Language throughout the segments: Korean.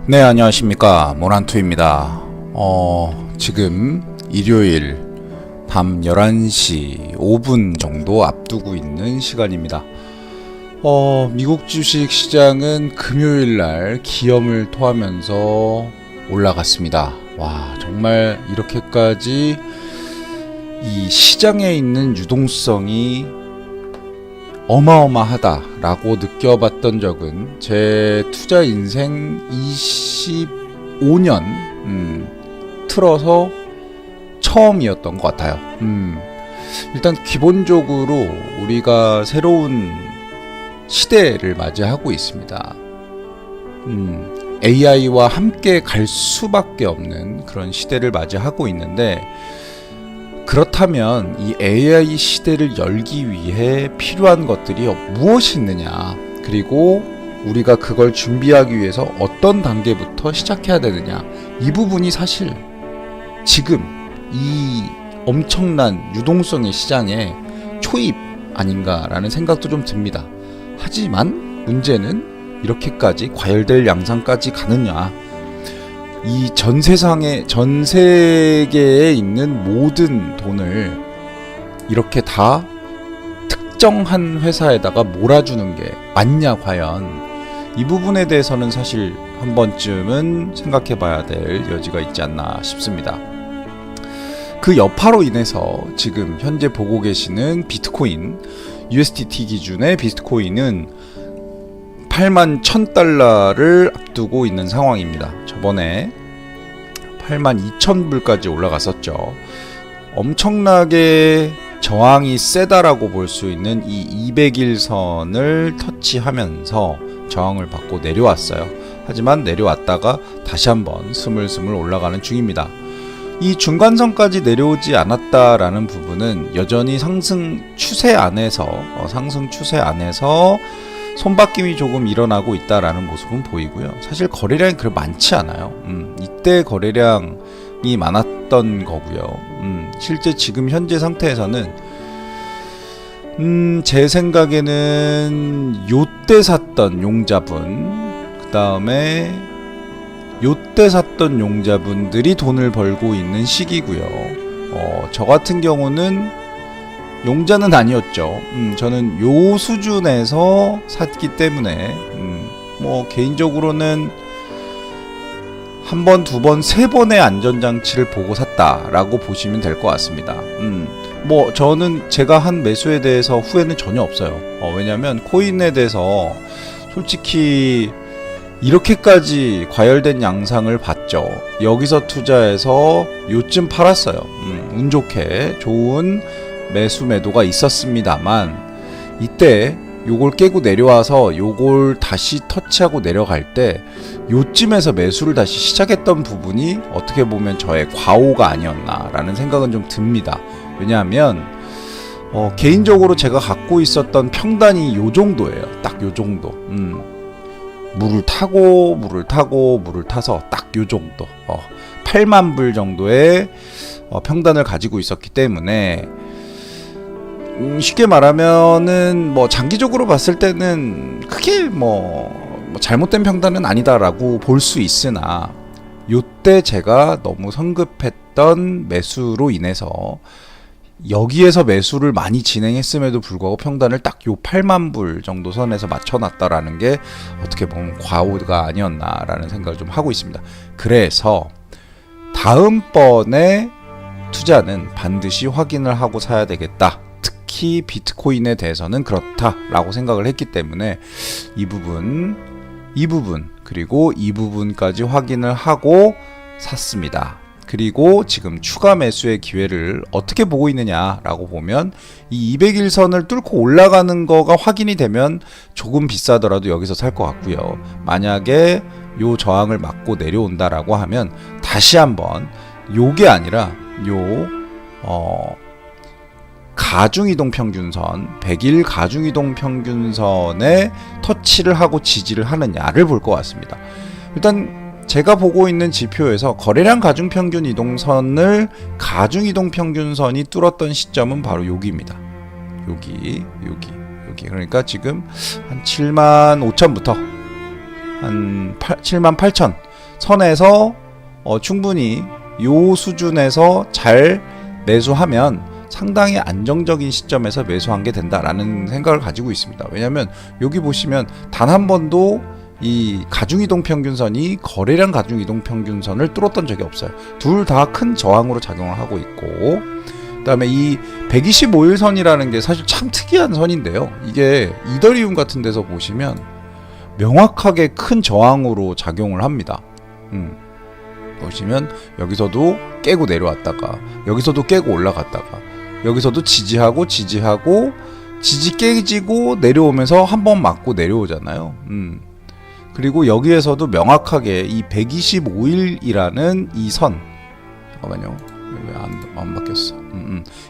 네, 안녕하십니까. 모란투입니다. 지금 일요일 밤 11시 5분 정도 앞두고 있는 시간입니다. 미국 주식 시장은 금요일 날 기염을 토하면서 올라갔습니다. 와, 정말 이렇게까지 이 시장에 있는 유동성이 어마어마하다라고 느껴봤던 적은 제 투자 인생 25년 틀어서 처음이었던 것 같아요. 일단 기본적으로 우리가 새로운 시대를 맞이하고 있습니다. AI와 함께 갈 수밖에 없는 그런 시대를 맞이하고 있는데, 그렇다면 이 AI 시대를 열기 위해 필요한 것들이 무엇이 있느냐, 그리고 우리가 그걸 준비하기 위해서 어떤 단계부터 시작해야 되느냐, 이 부분이 사실 지금 이 엄청난 유동성의 시장의 초입 아닌가라는 생각도 좀 듭니다. 하지만 문제는 이렇게까지 과열될 양상까지 가느냐, 이 전 세계에 있는 모든 돈을 이렇게 다 특정한 회사에다가 몰아주는 게 맞냐, 과연. 이 부분에 대해서는 사실 한 번쯤은 생각해 봐야 될 여지가 있지 않나 싶습니다. 그 여파로 인해서 지금 현재 보고 계시는 비트코인, USDT 기준의 비트코인은 81,000달러를 앞두고 있는 상황입니다. 저번에 82,000불까지 올라갔었죠. 엄청나게 저항이 세다라고 볼 수 있는 이 200일선을 터치하면서 저항을 받고 내려왔어요. 하지만 내려왔다가 다시 한번 스물스물 올라가는 중입니다. 이 중간선까지 내려오지 않았다라는 부분은 여전히 상승 추세 안에서 손바뀜이 조금 일어나고 있다라는 모습은 보이고요. 사실 거래량이 그렇게 많지 않아요. 이때 거래량이 많았던 거고요. 실제 지금 현재 상태에서는 제 생각에는 요때 샀던 용자분, 그 다음에 요때 샀던 용자분들이 돈을 벌고 있는 시기고요. 저 같은 경우는 용자는 아니었죠. 저는 요 수준에서 샀기 때문에 뭐 개인적으로는 한 번, 두 번, 세 번의 안전장치를 보고 샀다라고 보시면 될 것 같습니다. 뭐 저는 제가 한 매수에 대해서 후회는 전혀 없어요. 왜냐면 코인에 대해서 솔직히 이렇게까지 과열된 양상을 봤죠. 여기서 투자해서 요쯤 팔았어요. 운 좋게 좋은 매수 매도가 있었습니다만, 이때 요걸 깨고 내려와서 요걸 다시 터치하고 내려갈 때 요쯤에서 매수를 다시 시작했던 부분이 어떻게 보면 저의 과오가 아니었나라는 생각은 좀 듭니다. 왜냐하면 개인적으로 제가 갖고 있었던 평단이 요 정도예요. 딱 요 정도. 물을 타서 딱 요 정도. 8만 불 정도의 평단을 가지고 있었기 때문에 쉽게 말하면은 뭐 장기적으로 봤을 때는 크게 뭐 잘못된 평단은 아니다라고 볼 수 있으나, 요때 제가 너무 성급했던 매수로 인해서 여기에서 매수를 많이 진행했음에도 불구하고 평단을 딱 요 8만 불 정도 선에서 맞춰놨다라는 게 어떻게 보면 과오가 아니었나라는 생각을 좀 하고 있습니다. 그래서 다음번에 투자는 반드시 확인을 하고 사야 되겠다. 특히 비트코인에 대해서는 그렇다라고 생각을 했기 때문에 이 부분 그리고 이 부분까지 확인을 하고 샀습니다. 그리고 지금 추가 매수의 기회를 어떻게 보고 있느냐라고 보면 이 200일선을 뚫고 올라가는 거가 확인이 되면 조금 비싸더라도 여기서 살 것 같고요. 만약에 요 저항을 맞고 내려온다라고 하면 다시 한번 요게 아니라 가중이동 평균선, 100일 가중이동 평균선에 터치를 하고 지지를 하느냐를 볼 것 같습니다. 일단 제가 보고 있는 지표에서 거래량 가중평균 이동선을 가중이동 평균선이 뚫었던 시점은 바로 여기입니다. 여기. 그러니까 지금 한 7만 5천부터 한 7만 8천, 선에서 충분히 요 수준에서 잘 매수하면 상당히 안정적인 시점에서 매수한 게 된다라는 생각을 가지고 있습니다. 왜냐하면 여기 보시면 단 한 번도 이 가중이동평균선이 거래량 가중이동평균선을 뚫었던 적이 없어요. 둘 다 큰 저항으로 작용을 하고 있고, 그 다음에 이 125일 선이라는 게 사실 참 특이한 선인데요. 이게 이더리움 같은 데서 보시면 명확하게 큰 저항으로 작용을 합니다. 보시면 여기서도 깨고 내려왔다가 여기서도 깨고 올라갔다가 여기서도 지지하고 지지 깨지고 내려오면서 한 번 맞고 내려오잖아요. 그리고 여기에서도 명확하게 이 125일이라는 이 선, 잠깐만요, 왜 안 바뀌었어?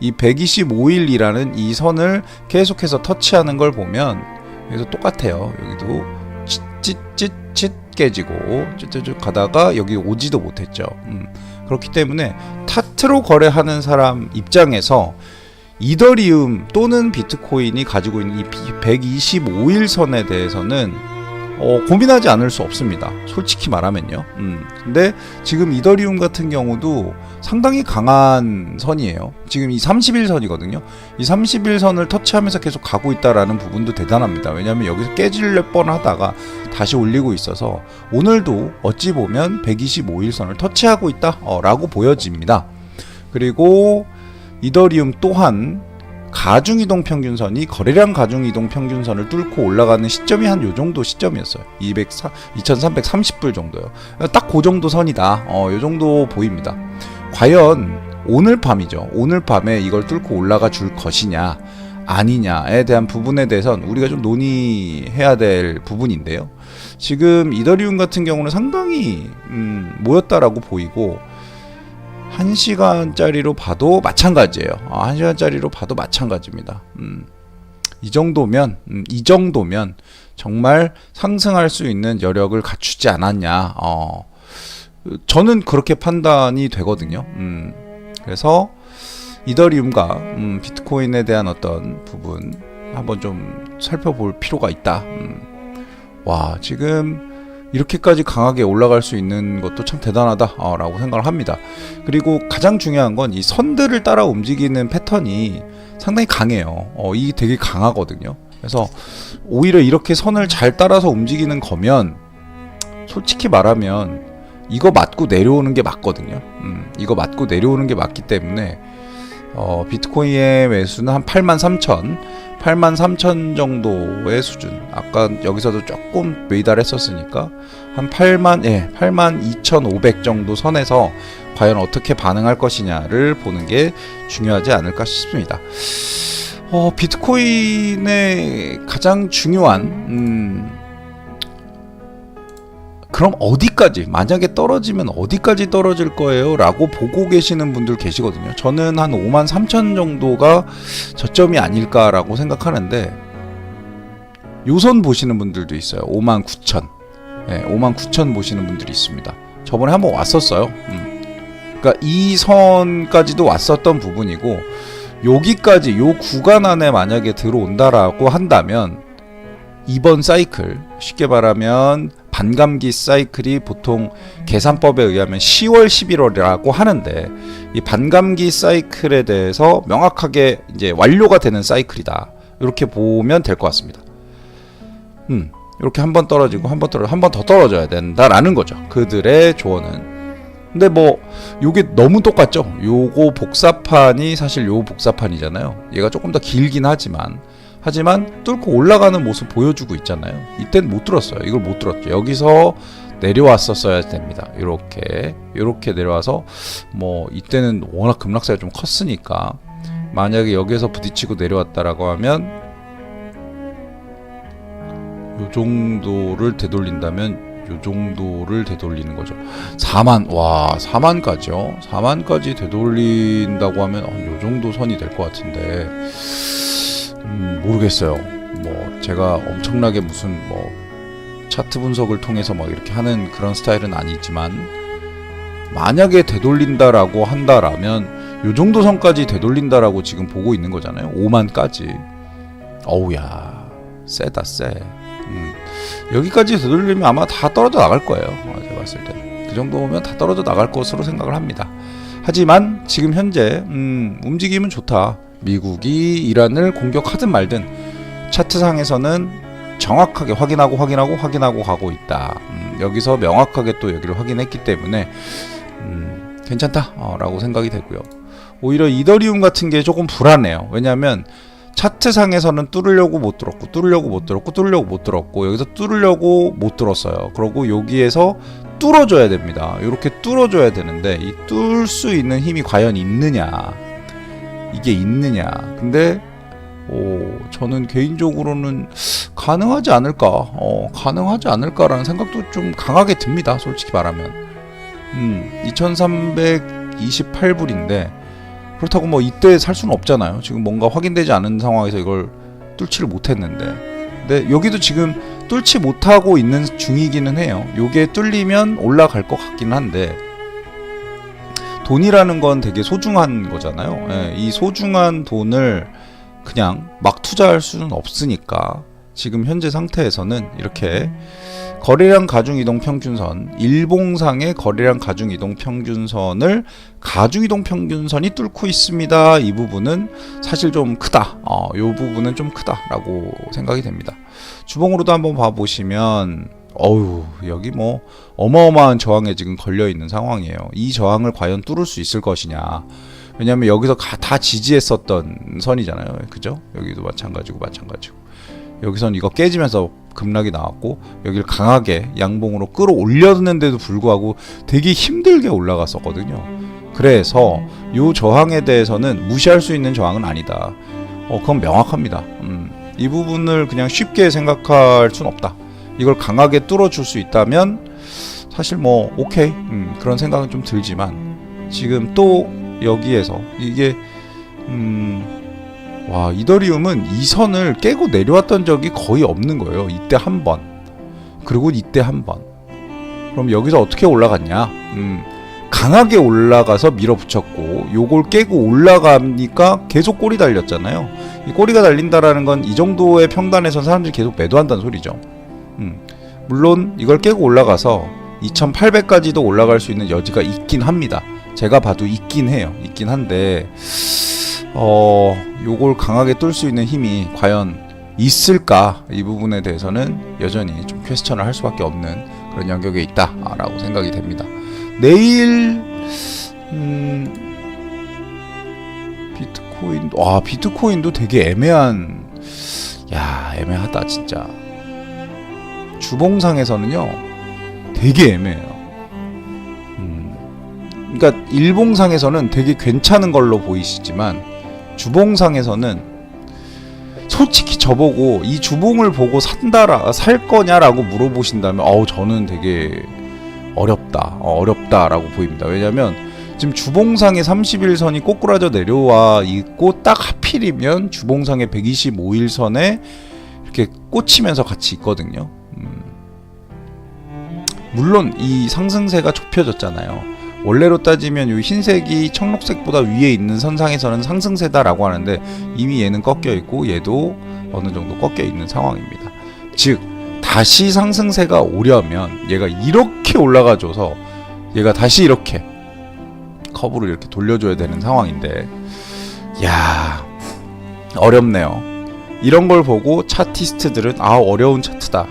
이 125일이라는 이 선을 계속해서 터치하는 걸 보면 여기서 똑같아요. 여기도 찢 깨지고 쭉 가다가 여기 오지도 못했죠. 그렇기 때문에 타트로 거래하는 사람 입장에서 이더리움 또는 비트코인이 가지고 있는 이 125일 선에 대해서는 고민하지 않을 수 없습니다. 솔직히 말하면요. 근데 지금 이더리움 같은 경우도 상당히 강한 선이에요. 지금 이 30일선이거든요. 이 30일선을 터치하면서 계속 가고 있다라는 부분도 대단합니다. 왜냐하면 여기서 깨질 뻔하다가 다시 올리고 있어서 오늘도 어찌 보면 125일선을 터치하고 있다라고 보여집니다. 그리고 이더리움 또한 가중이동평균선이 거래량 가중이동평균선을 뚫고 올라가는 시점이 한 요정도 시점이었어요. 2330불 정도요. 딱 그 정도 선이다. 요 정도 보입니다. 과연 오늘 밤이죠. 오늘 밤에 이걸 뚫고 올라가 줄 것이냐 아니냐에 대한 부분에 대해서는 우리가 좀 논의해야 될 부분인데요. 지금 이더리움 같은 경우는 상당히 모였다라고 보이고 1시간짜리로 봐도 마찬가지예요. 1시간짜리로 봐도 마찬가지입니다. 이 정도면 정말 상승할 수 있는 여력을 갖추지 않았냐. 저는 그렇게 판단이 되거든요. 그래서 이더리움과 비트코인에 대한 어떤 부분 한번 좀 살펴볼 필요가 있다. 와, 지금 이렇게까지 강하게 올라갈 수 있는 것도 참 대단하다라고 생각을 합니다. 그리고 가장 중요한 건 이 선들을 따라 움직이는 패턴이 상당히 강해요. 이게 되게 강하거든요. 그래서 오히려 이렇게 선을 잘 따라서 움직이는 거면 솔직히 말하면 이거 맞고 내려오는 게 맞거든요. 이거 맞고 내려오는 게 맞기 때문에 비트코인의 매수는 한 83,000 정도의 수준. 아까 여기서도 조금 매달했었으니까 한 82,500 정도 선에서 과연 어떻게 반응할 것이냐를 보는 게 중요하지 않을까 싶습니다. 비트코인의 가장 중요한 그럼 어디까지, 만약에 떨어지면 어디까지 떨어질 거예요? 라고 보고 계시는 분들 계시거든요. 저는 한 53,000 정도가 저점이 아닐까라고 생각하는데 요선 보시는 분들도 있어요. 59,000. 네, 59,000 보시는 분들이 있습니다. 저번에 한번 왔었어요. 그러니까 이 선까지도 왔었던 부분이고 여기까지 요 구간 안에 만약에 들어온다라고 한다면 이번 사이클, 쉽게 말하면 반감기 사이클이 보통 계산법에 의하면 10월, 11월이라고 하는데 이 반감기 사이클에 대해서 명확하게 이제 완료가 되는 사이클이다. 이렇게 보면 될 것 같습니다. 이렇게 한 번 떨어지고 한 번 더 떨어져야 된다라는 거죠. 그들의 조언은. 근데 뭐 요게 너무 똑같죠. 요거 복사판이 사실 요 복사판이잖아요. 얘가 조금 더 길긴 하지만 뚫고 올라가는 모습 보여주고 있잖아요. 이때는 못 들었어요. 이걸 못 들었죠. 여기서 내려왔었어야 됩니다. 이렇게 내려와서 뭐 이때는 워낙 급락세가 좀 컸으니까 만약에 여기서 부딪히고 내려왔다라고 하면 요 정도를 되돌린다면 요 정도를 되돌리는 거죠. 4만까지요. 4만까지 되돌린다고 하면 요 정도 선이 될 것 같은데 모르겠어요. 뭐 제가 엄청나게 무슨 뭐 차트 분석을 통해서 막 이렇게 하는 그런 스타일은 아니지만 만약에 되돌린다라고 한다라면 요 정도 선까지 되돌린다라고 지금 보고 있는 거잖아요. 5만까지. 어우야, 세다 세. 여기까지 되돌리면 아마 다 떨어져 나갈 거예요. 제가 봤을 때. 그 정도면 다 떨어져 나갈 것으로 생각을 합니다. 하지만 지금 현재 움직임은 좋다. 미국이 이란을 공격하든 말든 차트상에서는 정확하게 확인하고 가고 있다. 여기서 명확하게 또 여기를 확인했기 때문에 괜찮다라고 생각이 되고요. 오히려 이더리움 같은 게 조금 불안해요. 왜냐하면 차트상에서는 뚫으려고 못 들었고 여기서 뚫으려고 못 들었어요. 그리고 여기에서 뚫어줘야 됩니다. 이렇게 뚫어줘야 되는데 이 뚫을 수 있는 힘이 과연 있느냐, 이게 있느냐. 근데 저는 개인적으로는 가능하지 않을까라는 생각도 좀 강하게 듭니다. 솔직히 말하면 2328불인데 그렇다고 뭐 이때 살 수는 없잖아요. 지금 뭔가 확인되지 않은 상황에서 이걸 뚫지를 못했는데, 근데 여기도 지금 뚫지 못하고 있는 중이기는 해요. 요게 뚫리면 올라갈 것 같긴 한데, 돈이라는 건 되게 소중한 거잖아요. 예, 이 소중한 돈을 그냥 막 투자할 수는 없으니까 지금 현재 상태에서는 이렇게 거래량 가중이동 평균선, 일봉상의 거래량 가중이동 평균선을 가중이동 평균선이 뚫고 있습니다. 이 부분은 사실 좀 크다. 이 부분은 좀 크다라고 생각이 됩니다. 주봉으로도 한번 봐보시면 여기 뭐 어마어마한 저항에 지금 걸려 있는 상황이에요. 이 저항을 과연 뚫을 수 있을 것이냐. 왜냐하면 여기서 다 지지했었던 선이잖아요. 그죠? 여기도 마찬가지고. 여기선 이거 깨지면서 급락이 나왔고, 여기를 강하게 양봉으로 끌어올렸는데도 불구하고 되게 힘들게 올라갔었거든요. 그래서 이 저항에 대해서는 무시할 수 있는 저항은 아니다. 그건 명확합니다. 이 부분을 그냥 쉽게 생각할 순 없다. 이걸 강하게 뚫어줄 수 있다면 사실 뭐 오케이, 그런 생각은 좀 들지만, 지금 또 여기에서 이게 이더리움은 이 선을 깨고 내려왔던 적이 거의 없는 거예요. 이때 한 번, 그리고 이때 한 번. 그럼 여기서 어떻게 올라갔냐? 강하게 올라가서 밀어붙였고, 요걸 깨고 올라가니까 계속 꼬리 달렸잖아요. 이 꼬리가 달린다라는 건 이 정도의 평단에선 사람들이 계속 매도한다는 소리죠. 물론 이걸 깨고 올라가서 2800까지도 올라갈 수 있는 여지가 있긴 합니다. 제가 봐도 있긴 해요. 있긴 한데 요걸 강하게 뚫을 수 있는 힘이 과연 있을까? 이 부분에 대해서는 여전히 좀 퀘스천을 할 수밖에 없는 그런 영역에 있다라고 생각이 됩니다. 내일 비트코인도 되게 애매하다 진짜. 주봉상에서는요 되게 애매해요. 그러니까 일봉상에서는 되게 괜찮은 걸로 보이시지만, 주봉상에서는 솔직히 저보고 이 주봉을 보고 살 거냐라고 물어보신다면 저는 되게 어렵다라고 보입니다. 왜냐면 지금 주봉상의 30일선이 꼬꾸라져 내려와 있고, 딱 하필이면 주봉상의 125일선에 이렇게 꽂히면서 같이 있거든요. 물론 이 상승세가 좁혀졌잖아요. 원래로 따지면 이 흰색이 청록색보다 위에 있는 선상에서는 상승세다라고 하는데, 이미 얘는 꺾여 있고 얘도 어느 정도 꺾여 있는 상황입니다. 즉 다시 상승세가 오려면 얘가 이렇게 올라가줘서 얘가 다시 이렇게 커브를 이렇게 돌려줘야 되는 상황인데, 어렵네요. 이런 걸 보고 차티스트들은 어려운 차트다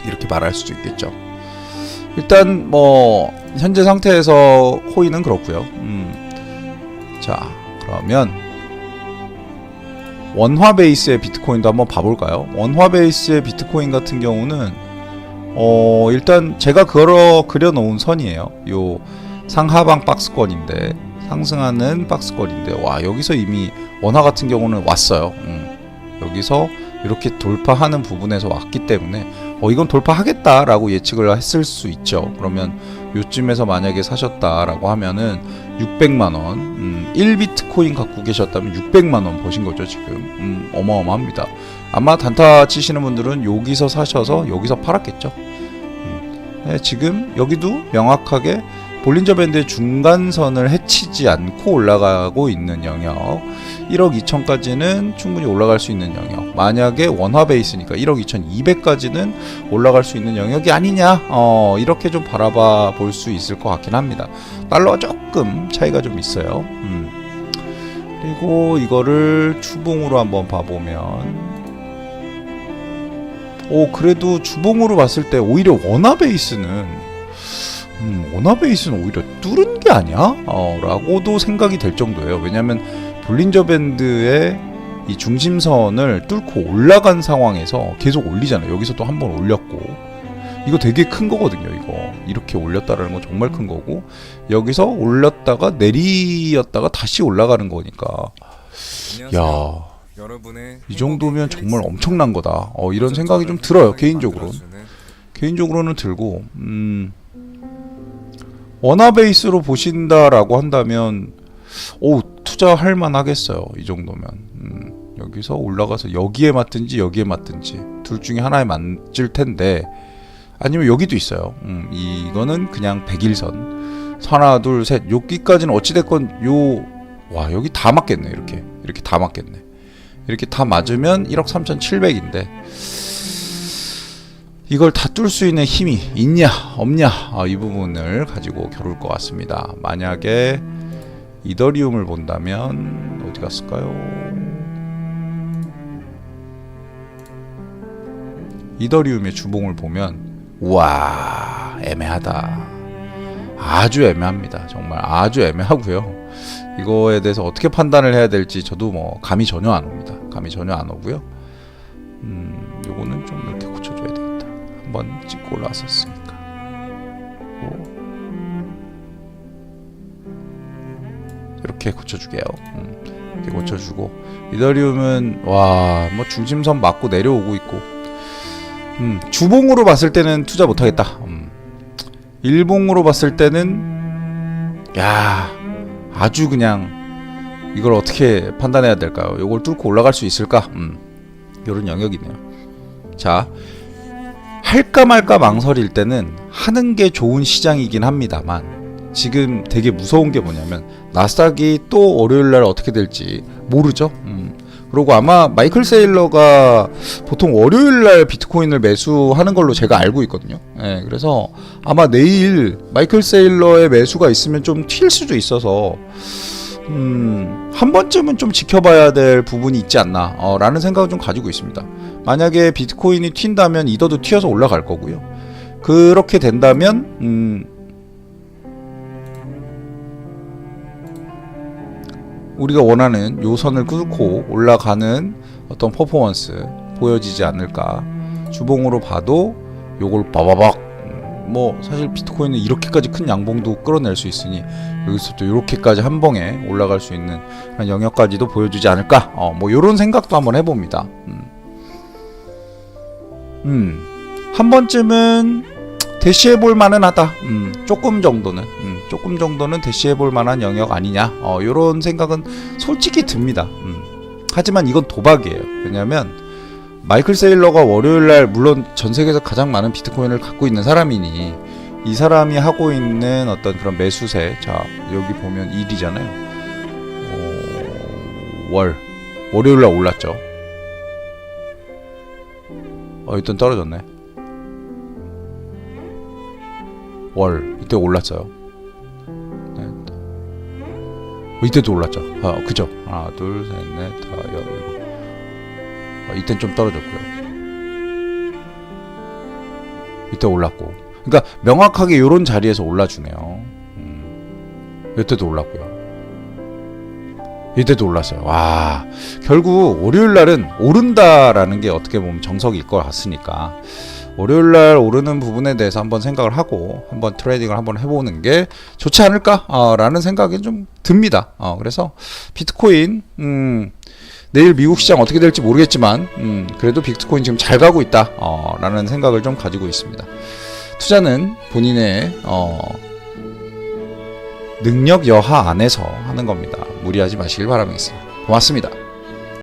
이렇게 말할 수도 있겠죠. 일단 뭐 현재 상태에서 코인은 그렇고요. 자, 그러면 원화 베이스의 비트코인도 한번 봐볼까요? 원화 베이스의 비트코인 같은 경우는 일단 제가 그려놓은 선이에요. 요 상하방 박스권인데, 상승하는 박스권인데, 여기서 이미 원화 같은 경우는 왔어요. 여기서 이렇게 돌파하는 부분에서 왔기 때문에 이건 돌파하겠다라고 예측을 했을 수 있죠. 그러면 요쯤에서 만약에 사셨다라고 하면은 600만원 1비트코인 갖고 계셨다면 600만원 버신 거죠. 지금 어마어마합니다. 아마 단타 치시는 분들은 여기서 사셔서 여기서 팔았겠죠. 지금 여기도 명확하게 볼린저 밴드의 중간선을 해치지 않고 올라가고 있는 영역, 1억 2천까지는 충분히 올라갈 수 있는 영역, 만약에 원화 베이스니까 1억 2,200까지는 올라갈 수 있는 영역이 아니냐, 이렇게 좀 바라봐 볼 수 있을 것 같긴 합니다. 달러가 조금 차이가 좀 있어요. 그리고 이거를 주봉으로 한번 봐보면, 그래도 주봉으로 봤을 때 오히려 원화 베이스는 오히려 뚫은 게 아니야? 라고도 생각이 될 정도예요. 왜냐면 볼린저 밴드의 이 중심선을 뚫고 올라간 상황에서 계속 올리잖아요. 여기서 또 한 번 올렸고, 이거 되게 큰 거거든요. 이거 이렇게 올렸다라는 건 정말 큰 거고, 여기서 올렸다가 내리었다가 다시 올라가는 거니까, 야, 이 정도면 정말 엄청난 거다. 이런 생각이 좀 들어요. 개인적으로는 들고, 원화 베이스로 보신다라고 한다면 투자할 만하겠어요. 이 정도면. 여기서 올라가서 여기에 맞든지 여기에 맞든지 둘 중에 하나에 맞을 텐데, 아니면 여기도 있어요. 이거는 그냥 100일선 하나 둘 셋 여기까지는 어찌됐건 여기 다 맞겠네. 이렇게 다 맞겠네. 이렇게 다 맞으면 1억 3,700인데 이걸 다 뚫을 수 있는 힘이 있냐 없냐, 이 부분을 가지고 겨룰 것 같습니다. 만약에 이더리움을 본다면 어디 갔을까요? 이더리움의 주봉을 보면 우와, 애매하다. 아주 애매합니다. 정말 아주 애매하고요. 이거에 대해서 어떻게 판단을 해야 될지 저도 감이 전혀 안 옵니다. 감이 전혀 안 오고요. 요거는 좀 이렇게 고쳐줘야 되겠다. 한번 찍고 올라왔었으니까. 이렇게 고쳐주게요. 이렇게 고쳐주고, 이더리움은 중심선 맞고 내려오고 있고, 주봉으로 봤을 때는 투자 못하겠다. 일봉으로 봤을 때는 아주 그냥 이걸 어떻게 판단해야 될까요? 이걸 뚫고 올라갈 수 있을까? 이런 영역이네요. 자, 할까 말까 망설일 때는 하는 게 좋은 시장이긴 합니다만, 지금 되게 무서운 게 뭐냐면 나스닥이 또 월요일날 어떻게 될지 모르죠. 그리고 아마 마이클 세일러가 보통 월요일날 비트코인을 매수하는 걸로 제가 알고 있거든요. 그래서 아마 내일 마이클 세일러의 매수가 있으면 좀 튈 수도 있어서 한 번쯤은 좀 지켜봐야 될 부분이 있지 않나 라는 생각을 좀 가지고 있습니다. 만약에 비트코인이 튄다면 이더도 튀어서 올라갈 거고요. 그렇게 된다면 우리가 원하는 요 선을 뚫고 올라가는 어떤 퍼포먼스 보여지지 않을까. 주봉으로 봐도 요걸 빠바박, 사실 비트코인은 이렇게까지 큰 양봉도 끌어낼 수 있으니 여기서 또 이렇게까지 한 번에 올라갈 수 있는 영역까지도 보여주지 않을까. 요런 생각도 한번 해봅니다. 한 번쯤은 대시해볼 만은 하다. 조금 정도는 대시해볼 만한 영역 아니냐. 요런 생각은 솔직히 듭니다. 하지만 이건 도박이에요. 왜냐면 마이클 세일러가 월요일날 물론 전 세계에서 가장 많은 비트코인을 갖고 있는 사람이니 이 사람이 하고 있는 어떤 그런 매수세, 자 여기 보면 1이잖아요. 월요일날 올랐죠. 일단 떨어졌네. 이때 올랐어요. 이때도 올랐죠. 그죠? 하나, 둘, 셋, 넷, 다, 일곱. 이땐 좀 떨어졌고요. 이때 올랐고. 그러니까 명확하게 이런 자리에서 올라주네요. 이때도 올랐고요. 이때도 올랐어요. 와, 결국 월요일 날은 오른다라는 게 어떻게 보면 정석일 것 같으니까 월요일날 오르는 부분에 대해서 한번 생각을 하고 한번 트레이딩을 한번 해보는 게 좋지 않을까? 라는 생각이 좀 듭니다. 그래서 비트코인 내일 미국 시장 어떻게 될지 모르겠지만 그래도 비트코인 지금 잘 가고 있다 라는 생각을 좀 가지고 있습니다. 투자는 본인의 능력 여하 안에서 하는 겁니다. 무리하지 마시길 바라겠습니다. 고맙습니다.